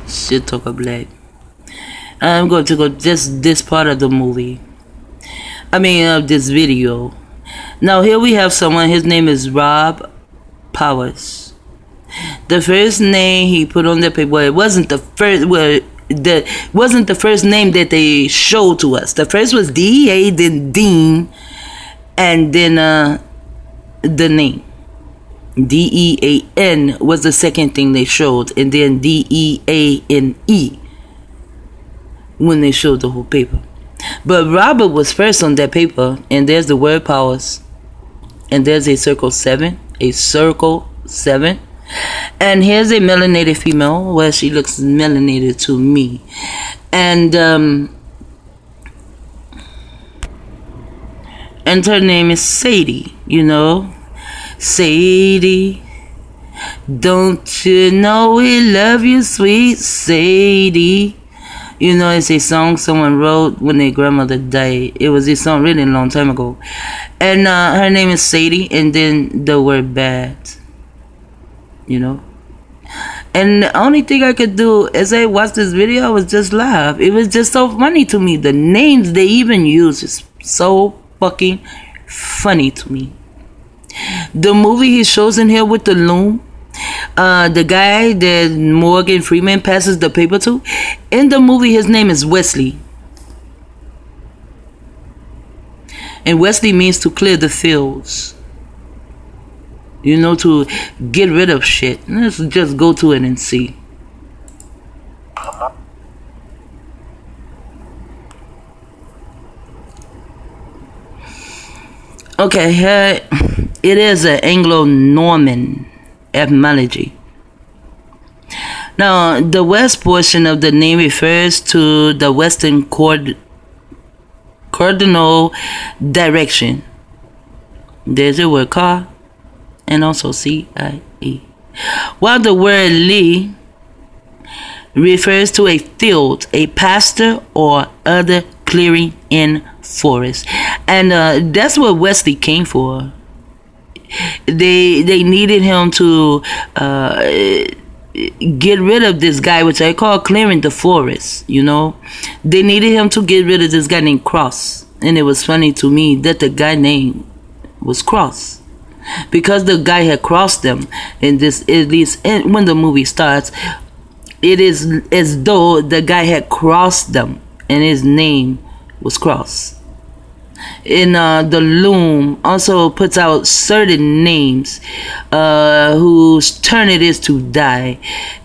Shit talker black. I'm going to go just this part of the movie. I mean, of this video. Now here we have someone. His name is Rob Powers. The first name he put on the paper. Well, it wasn't the first. Well, wasn't the first name that they showed to us. The first was DEA, then Dean, and then the name. DEAN was the second thing they showed, and then DEANE when they showed the whole paper. But Robert was first on that paper, and there's the word Powers, and there's a circle 7, and here's a melanated female. Well, she looks melanated to me, and her name is Sadie. You know, Sadie, don't you know we love you, sweet Sadie? You know, it's a song someone wrote when their grandmother died. It was a song really a long time ago. And her name is Sadie, and then the word bad. You know? And the only thing I could do as I watched this video was just laugh. It was just so funny to me. The names they even use is so fucking funny to me. The movie he shows in here with the loom, the guy that Morgan Freeman passes the paper to, in the movie his name is Wesley, and Wesley means to clear the fields, you know, to get rid of shit. Let's just go to it and see. Okay, here it is an Anglo-Norman etymology. Now, the west portion of the name refers to the western cardinal direction. There's the word car, and also CIE. While the word Lee refers to a field, a pasture, or other clearing in forest. And that's what Wesley came for. They needed him to get rid of this guy, which I call clearing the forest, you know. They needed him to get rid of this guy named Cross. And it was funny to me that the guy name was Cross, because the guy had crossed them. In this, at least when the movie starts, it is as though the guy had crossed them, and his name was Cross. In the loom also puts out certain names whose turn it is to die,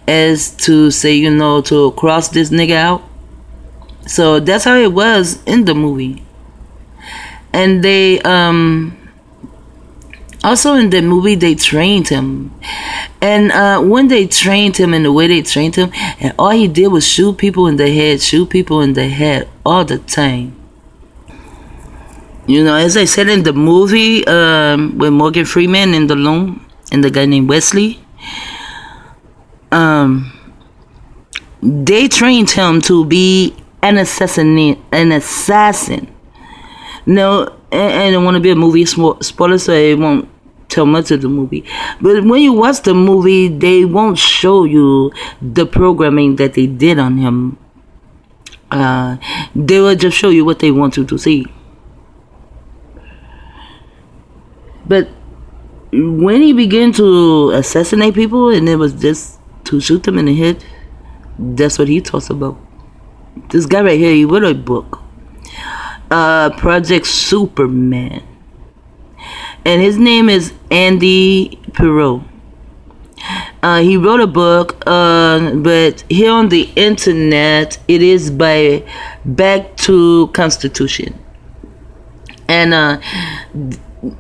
as to say, you know, to cross this nigga out. So that's how it was in the movie. And they also in the movie they trained him, and when they trained him in the way they trained him, and all he did was shoot people in the head all the time. You know, as I said in the movie, with Morgan Freeman in the loom and the guy named Wesley, they trained him to be an assassin. No, I don't want to be a movie spoiler, so I won't tell much of the movie. But when you watch the movie, they won't show you the programming that they did on him. They will just show you what they want you to see. But when he began to assassinate people, and it was just to shoot them in the head, that's what he talks about. This guy right here, he wrote a book, Project Superman, and his name is Andy Perot. He wrote a book, but here on the internet, it is by Back to Constitution. And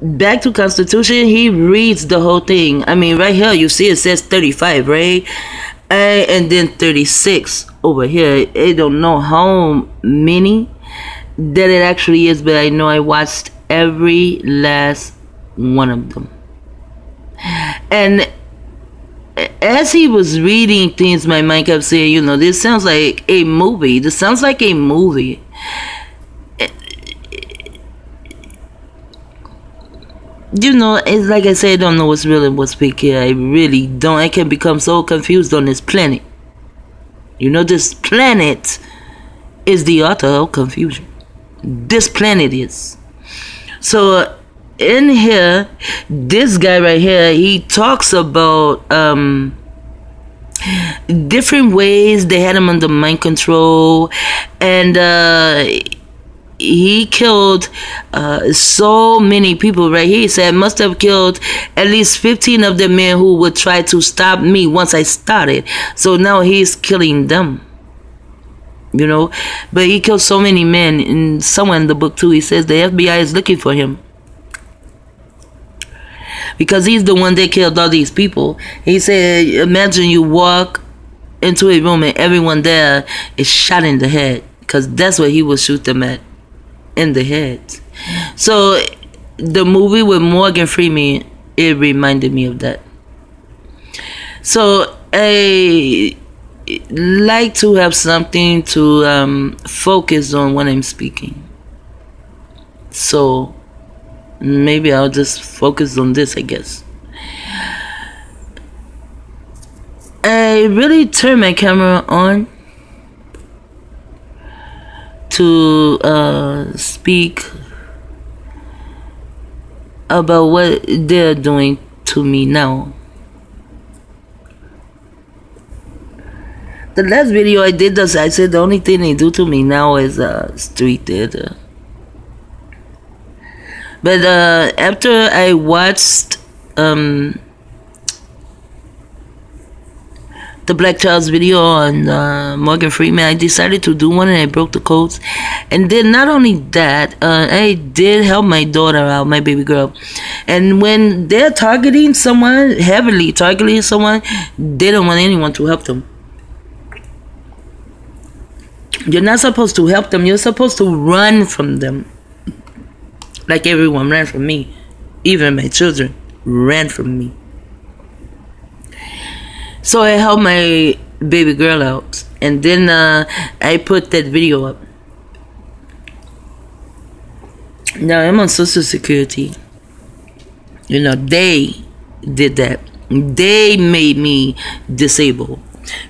Back to Constitution, he reads the whole thing. I mean, right here, you see it says 35, right? And then 36 over here. I don't know how many that it actually is, but I know I watched every last one of them. And as he was reading things, my mind kept saying, you know, this sounds like a movie. This sounds like a movie. You know, it's like I said, I don't know what's real and what's fake here. I really don't. I can become so confused on this planet. You know, this planet is the author of confusion. This planet is. So in here, this guy right here, he talks about different ways they had him under mind control, and he killed so many people right here. He said must have killed at least 15 of the men who would try to stop me once I started. So now he's killing them, you know. But he killed so many men. And somewhere in the book too, he says the FBI is looking for him, because he's the one that killed all these people. He said, imagine you walk into a room and everyone there is shot in the head, because that's what he would shoot them at, in the head. So the movie with Morgan Freeman, it reminded me of that. So I like to have something to focus on when I'm speaking. So maybe I'll just focus on this, I guess. I really turned my camera on to speak about what they're doing to me now. The last video I did, I said the only thing they do to me now is street theater. But after I watched the Black Child's video on Morgan Freeman, I decided to do one, and I broke the codes. And then not only that, I did help my daughter out, my baby girl. And when they're targeting someone, heavily targeting someone, they don't want anyone to help them. You're not supposed to help them. You're supposed to run from them. Like everyone ran from me. Even my children ran from me. So I helped my baby girl out. And then I put that video up. Now I'm on Social Security. You know, they did that. They made me disabled.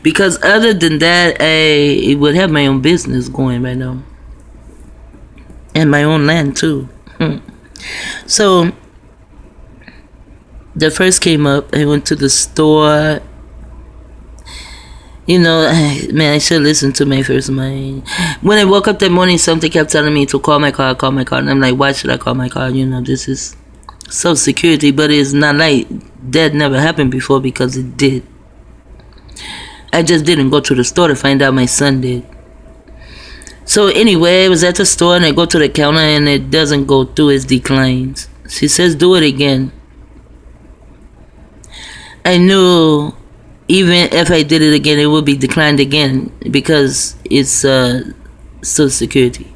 Because other than that, I would have my own business going right now. And my own land too. So the first came up, I went to the store. You know, man, I should listen to my first mind. When I woke up that morning, something kept telling me to call my car. And I'm like, why should I call my car? You know, this is soCIAl, but it's not like that never happened before, because it did. I just didn't go to the store to find out my son did. So anyway, I was at the store and I go to the counter and it doesn't go through, it declines. She says, do it again. I knew even if I did it again, it would be declined again, because it's soCIAl.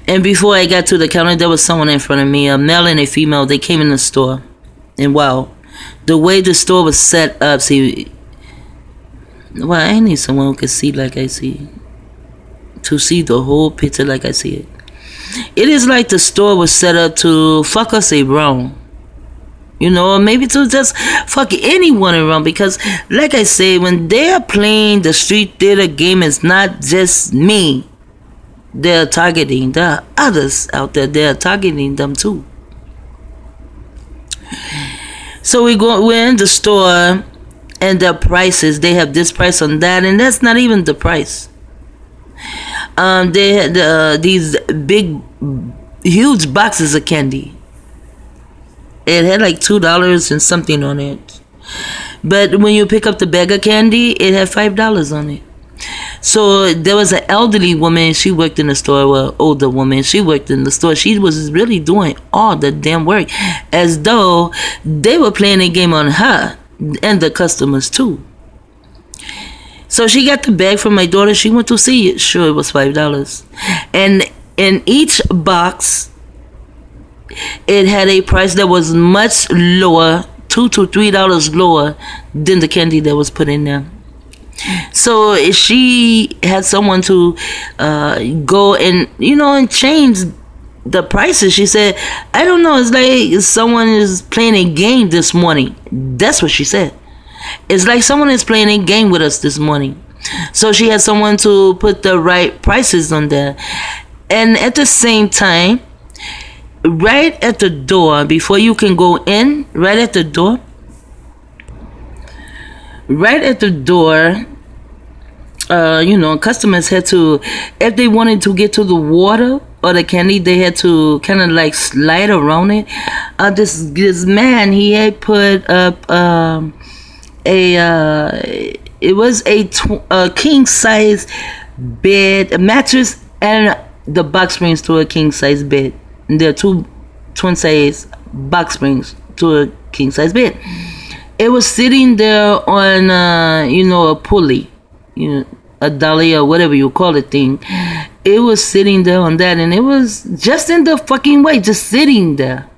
And before I got to the counter, there was someone in front of me, a male and a female. They came in the store. And wow, the way the store was set up, see, well, I need someone who can see like I see. To see the whole picture like I see it. It is like the store was set up to fuck us around. You know, or maybe to just fuck anyone around. Because, like I say, when they're playing the street theater game, it's not just me. They're targeting the others out there. They're targeting them too. So we're in the store, and the prices, they have this price on that, and that's not even the price. They had these big, huge boxes of candy. It had like $2 and something on it. But when you pick up the bag of candy, it had $5 on it. So there was an elderly woman, she worked in the store, well, older woman, she worked in the store. She was really doing all the damn work, as though they were playing a game on her and the customers too. So she got the bag from my daughter. She went to see it. Sure, it was $5. And in each box, it had a price that was much lower, $2 to $3 lower than the candy that was put in there. So she had someone to go and, you know, and change the prices. She said, I don't know, it's like someone is playing a game this morning. That's what she said. It's like someone is playing a game with us this morning. So she had someone to put the right prices on there. And at the same time, right at the door, before you can go in, right at the door, customers had to, if they wanted to get to the water or the candy, they had to kind of like slide around it. This man, he had put up it was a king size bed, a mattress, and the box springs to a king size bed. And there are two twin size box springs to a king size bed. It was sitting there on a pulley, a dolly or whatever you call it thing. It was sitting there on that, and it was just in the fucking way, just sitting there.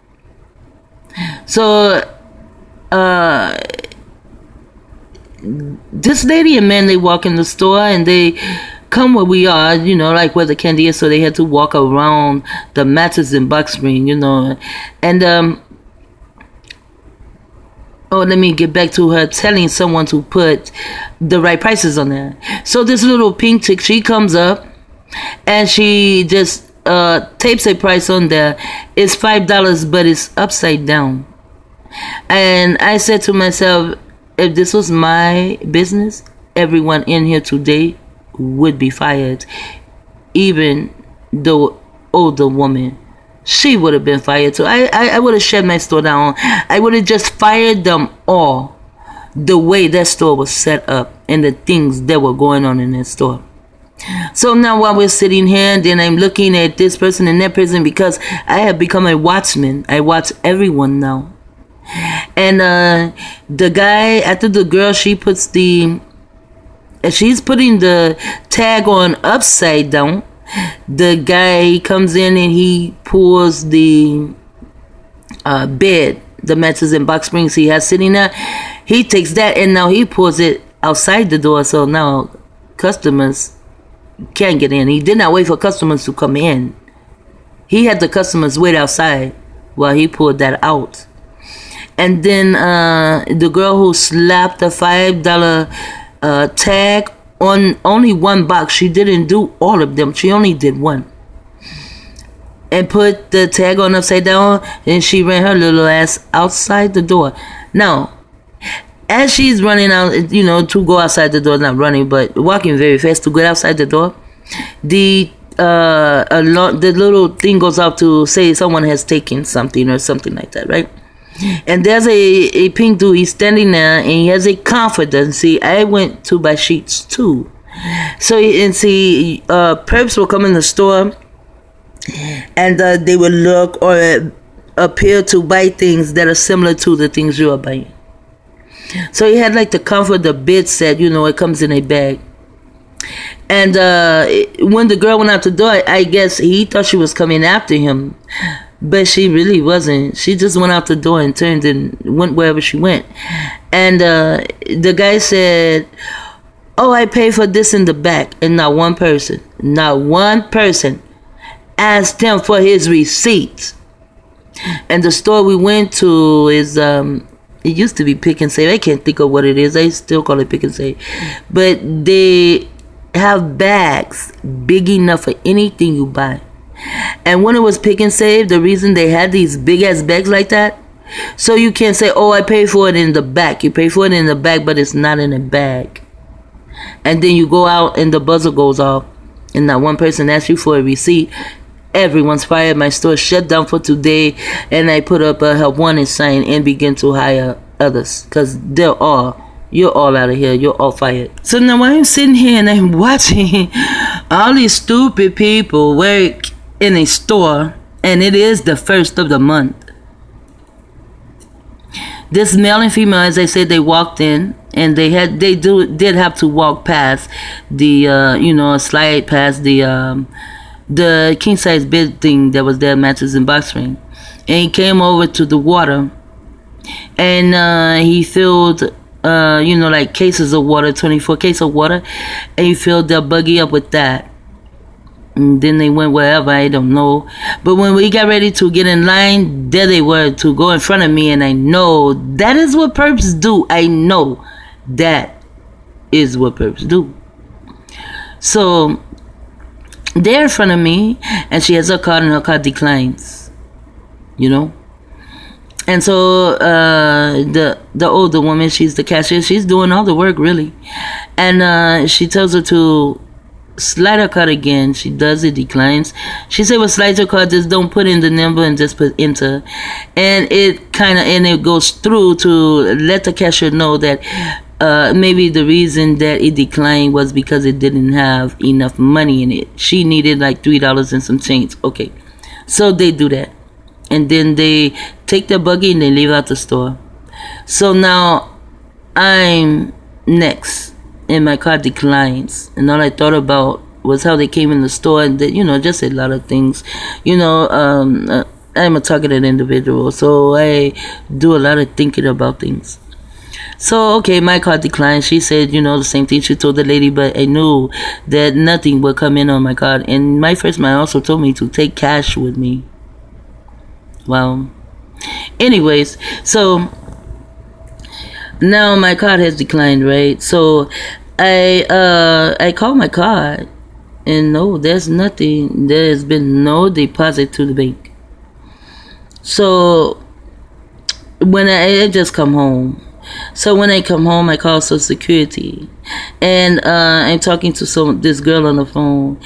So this lady and man, they walk in the store and they come where we are, like where the candy is, so they had to walk around the mattress and box spring, and let me get back to her telling someone to put the right prices on there. So this little pink chick, she comes up and she just tapes a price on there. It's $5, but it's upside down. And I said to myself, if this was my business, everyone in here today would be fired. Even the older woman, she would have been fired too. I would have shut my store down. I would have just fired them all, the way that store was set up and the things that were going on in that store. So now while we're sitting here, and then I'm looking at this person and that person, because I have become a watchman. I watch everyone now. And the guy, after the girl, she's putting the tag on upside down. The guy comes in and he pulls the bed, the mattress and box springs he has sitting there. He takes that and now he pulls it outside the door, so now customers can't get in. He did not wait for customers to come in. He had the customers wait outside while he pulled that out. And then the girl who slapped the $5 tag on only one box, she didn't do all of them, she only did one, and put the tag on upside down, and she ran her little ass outside the door. Now, as she's running out, to go outside the door, not running, but walking very fast to get outside the door, the little thing goes out to say someone has taken something or something like that, right? And there's a pink dude, he's standing there and he has a confidence. See, I went to buy sheets too. So, perps will come in the store and they will look or appear to buy things that are similar to the things you are buying. So he had like the comfort, the bed set, it comes in a bag. And when the girl went out the door, I guess he thought she was coming after him. But she really wasn't. She just went out the door and turned and went wherever she went. And the guy said, "Oh, I paid for this in the back." And not one person asked him for his receipt. And the store we went to is, it used to be Pick and Save. I can't think of what it is. I still call it Pick and Save. But they have bags big enough for anything you buy. And when it was Pick and Save, the reason they had these big ass bags like that, so you can't say, "Oh, I paid for it in the back." You pay for it in the bag, but it's not in a bag. And then you go out and the buzzer goes off and not one person asks you for a receipt. Everyone's fired. My store shut down for today, and I put up a help wanted sign and begin to hire others, because you're all out of here. You're all fired. So now I'm sitting here and I'm watching all these stupid people work in a store, and it is the 1st of the month. This male and female, as I said, they walked in and they did have to walk past the slide past the king size bed thing that was there, mattress and box spring, and he came over to the water and he filled like cases of water, 24 cases of water, and he filled their buggy up with that. And then they went wherever, I don't know. But when we got ready to get in line, there they were to go in front of me, and I know that is what perps do. I know That is what perps do. So they're in front of me, and she has her card, and her card declines. You know. And so the older woman, she's the cashier. She's doing all the work really, and she tells her to slide her card again. She does, it declines. She said, well, slide your card, just don't put in the number and just put enter. And it goes through to let the cashier know that maybe the reason that it declined was because it didn't have enough money in it. She needed like $3 and some change. Okay, so they do that, and then they take their buggy and they leave out the store. So now I'm next, and my card declines, and all I thought about was how they came in the store, and that, you know, just a lot of things. You know, I'm a targeted individual, so I do a lot of thinking about things. So okay, my card declined. She said, you know, the same thing she told the lady, but I knew that nothing would come in on my card. And my first man also told me to take cash with me. Wow. Anyways, so now my card has declined, right? So I called my card, and no, there's nothing. There's been no deposit to the bank. So when I just come home. So when I come home, I call soCIAl, and I'm talking to this girl on the phone.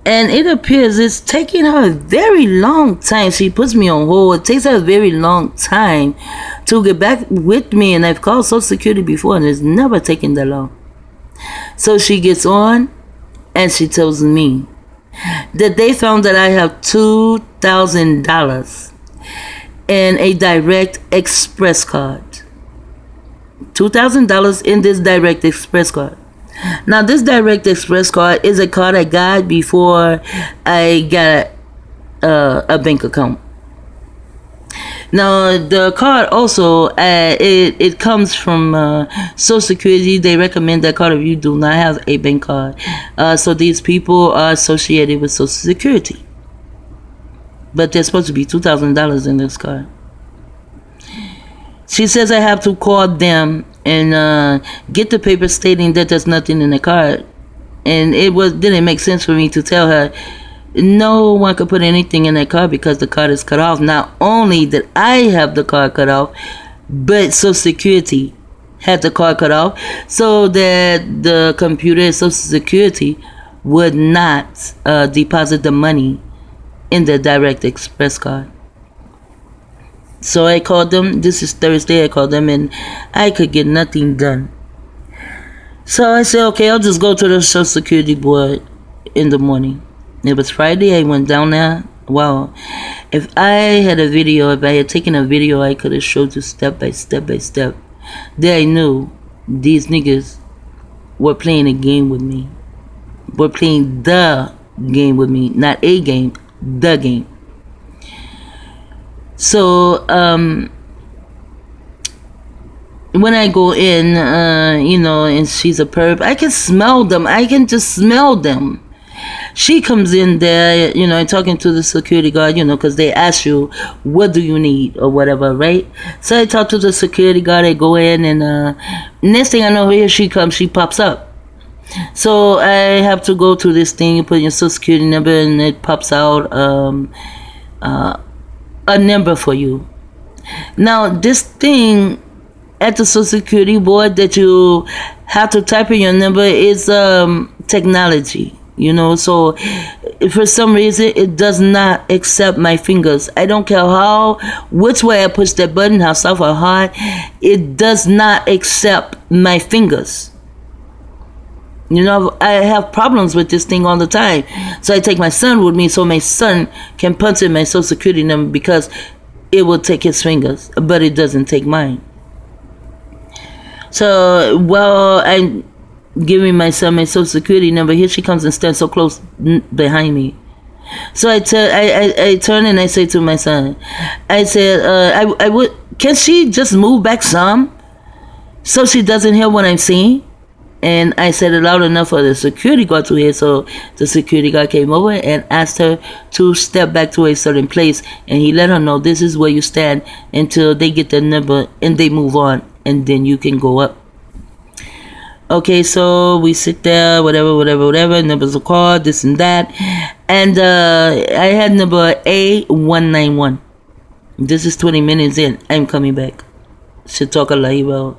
And it appears it's taking her a very long time. She puts me on hold. It takes her a very long time to get back with me. And I've called soCIAl before, and it's never taken that long. So she gets on, and she tells me that they found that I have $2,000 in a direct express card. $2,000 in this direct express card. Now, this direct express card is a card I got before I got a bank account. Now, the card also, it comes from soCIAl. They recommend that card if you do not have a bank card. So these people are associated with soCIAl. But there's supposed to be $2,000 in this card. She says I have to call them and get the paper stating that there's nothing in the card. And it didn't make sense for me to tell her no one could put anything in that card because the card is cut off. Not only did I have the card cut off, but soCIAl had the card cut off, so that the computer at soCIAl would not deposit the money in the direct express card. So I called them. This is Thursday. I called them, and I could get nothing done. So I said, okay, I'll just go to the soCIAl board in the morning. It was Friday. I went down there. Wow. If I had a video, if I had taken a video, I could have showed you step by step by step. Then I knew these niggas were playing a game with me. Were playing the game with me. Not a game, the game. So, when I go in, you know, and she's a perp, I can smell them. I can just smell them. She comes in there, you know, and talking to the security guard, you know, because they ask you, what do you need or whatever, right? So I talk to the security guard. I go in, and next thing I know, here she comes. She pops up. So I have to go to this thing. You put your soCIAl number, and it pops out a number for you. Now, this thing at the soCIAl board that you have to type in your number is technology, you know. So for some reason it does not accept my fingers. I don't care which way I push that button, how soft or hard, it does not accept my fingers. You know, I have problems with this thing all the time. So I take my son with me so my son can punch in my soCIAl number, because it will take his fingers, but it doesn't take mine. So while I'm giving my son my soCIAl number, here she comes and stands so close behind me. So I turn and I say to my son, I said, can she just move back some so she doesn't hear what I'm saying? And I said it loud enough for the security guard to hear, so the security guard came over and asked her to step back to a certain place, and he let her know this is where you stand until they get the number and they move on, and then you can go up. Okay, so we sit there, whatever, numbers are called, this and that. And I had number A191. This is 20 minutes in. I'm coming back. soCIAl.